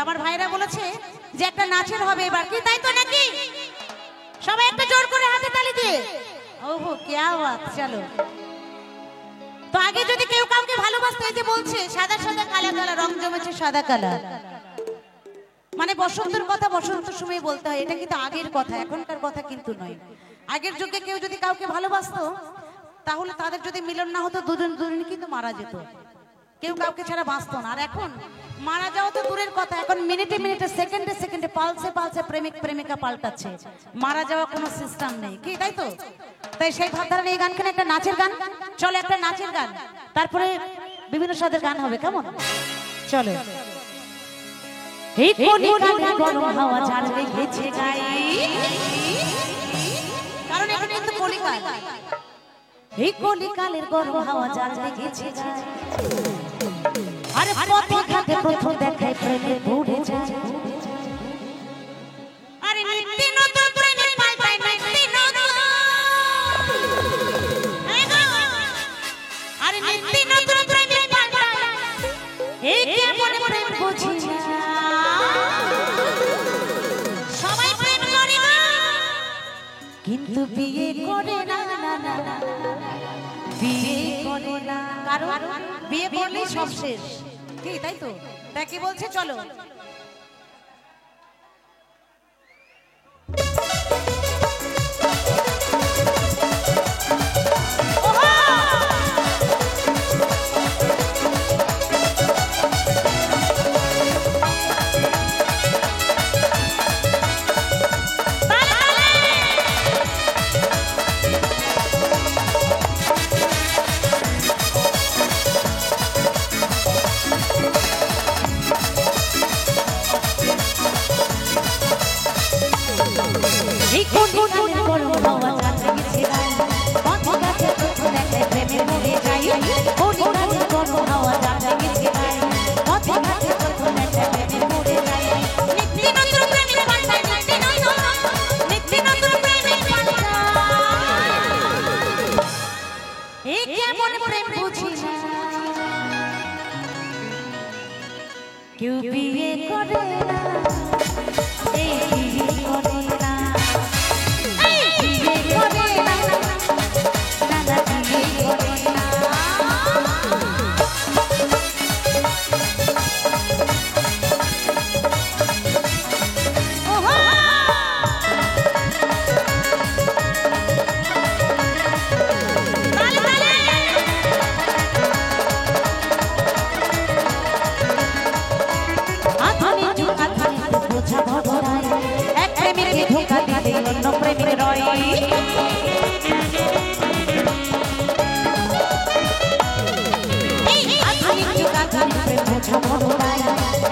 আমার ভাইরা বলেছে যে একটা নাচের হবে এবার, কি তাই তো নাকি? সবাই একটা জোর করে হাতে তালি দিয়ে। ওহো क्या बात। চলো তো আগে যদি কেউ কাউকে ভালোবাসতে, এই যে বলছে সাদা সাদা কালা কালা রং জমেছে সাদা কালা, মানে বসন্তের কথা বসন্তের সময় বলতে হয়, এটা কিন্তু আগের কথা, এখনকার কথা কিন্তু নয়। আগের যুগে কেউ যদি কাউকে ভালোবাসতো তাহলে তাদের যদি মিলন না হতো দুজন দুজন কিন্তু মারা যেত, কেউ কাউকে ছাড়া বাঁচতো না। আর এখন মারা যাওয়া তো দূরের কথা, এখন মিনিটে মিনিটে সেকেন্ডে সেকেন্ডে পালসে পালসে প্রেমিক প্রেমিকা পাল্টাচ্ছে, মারা যাওয়া কোনো সিস্টেম নেই, কি তাই তো? তাই সেই ভাবধারা এই গানখানে একটা নাচের গান, চলো একটা নাচের গান, তারপরে বিভিন্ন স্বাদের গান হবে, কেমন? চলো। এই কলিকালে গরম হাওয়া ঝাড় লেগেছে গায়ে, কারণ এটা কিন্তু কলিকাল। এই কলিকালের গরম হাওয়া ঝাড় লেগেছে গায়ে, আরে পথে ঘাটে প্রথম দেখায় প্রেমে পড়ে যায়, আরে নিত্য নতুন প্রেমে পাল্টায় নিত্য নতুন, আরে নিত্য নতুন প্রেমে পাল্টায়, এই কেমন প্রেম বুঝি না, সবাই প্রেম করে না কিন্তু বিয়ে করে না, না না না বিয়ে করে না, কারণ বিয়ে করলেই সব শেষ, কি তাই তো? তাই কি বলছে, চলো। কেউ বিয়ে করে না, এই বিয়ে করে না, এই বিয়ে করে না, না না বিয়ে করে না, ওহো তালে তালে এক প্রেমিকে ধোঁকা দিতে অন্য প্রেমিক রয়,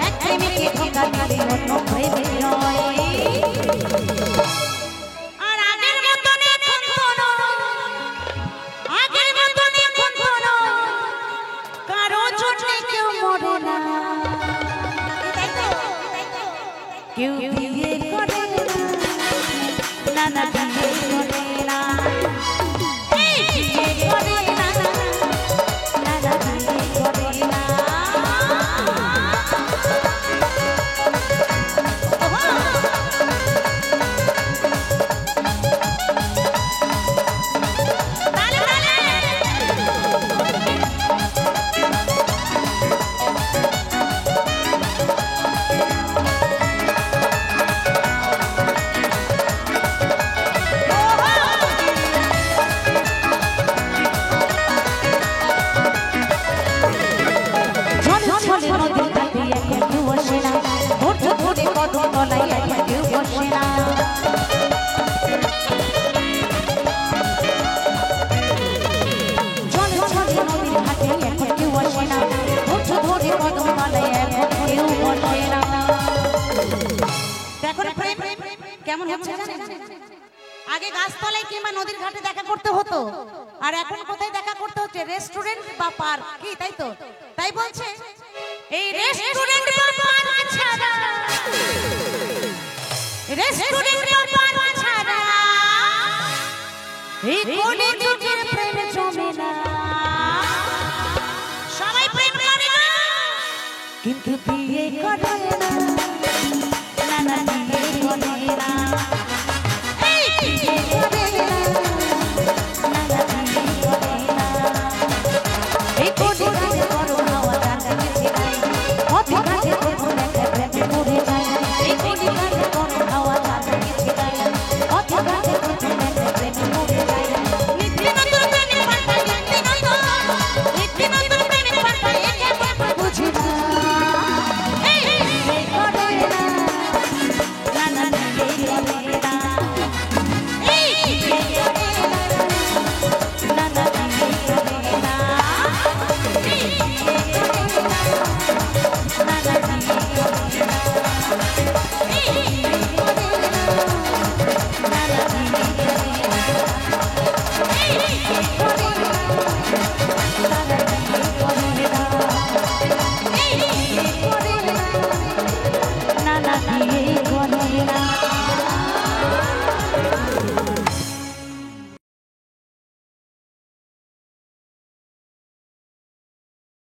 এক প্রেমিকে ধোঁকা দিতে অন্য প্রেমিক রয়। আর আগের মতন এখন কোনো, আগের মতন এখন কোনো কারো জন্যে কেউ মরে না, কেউ বিয়ে করে না, না না বিয়ে করে না, এই বিয়ে করে না, না না বিয়ে করে না, কেমন হচ্ছে আগে গাছতলায় কিংবা নদীর ঘাটে দেখা করতে হতো, আর এখন কোথায় দেখা করতে হচ্ছে? রেস্টুরেন্ট বা পার্ক, কি তাই তো? তাই বলছে এই রেস্টুরেন্ট বা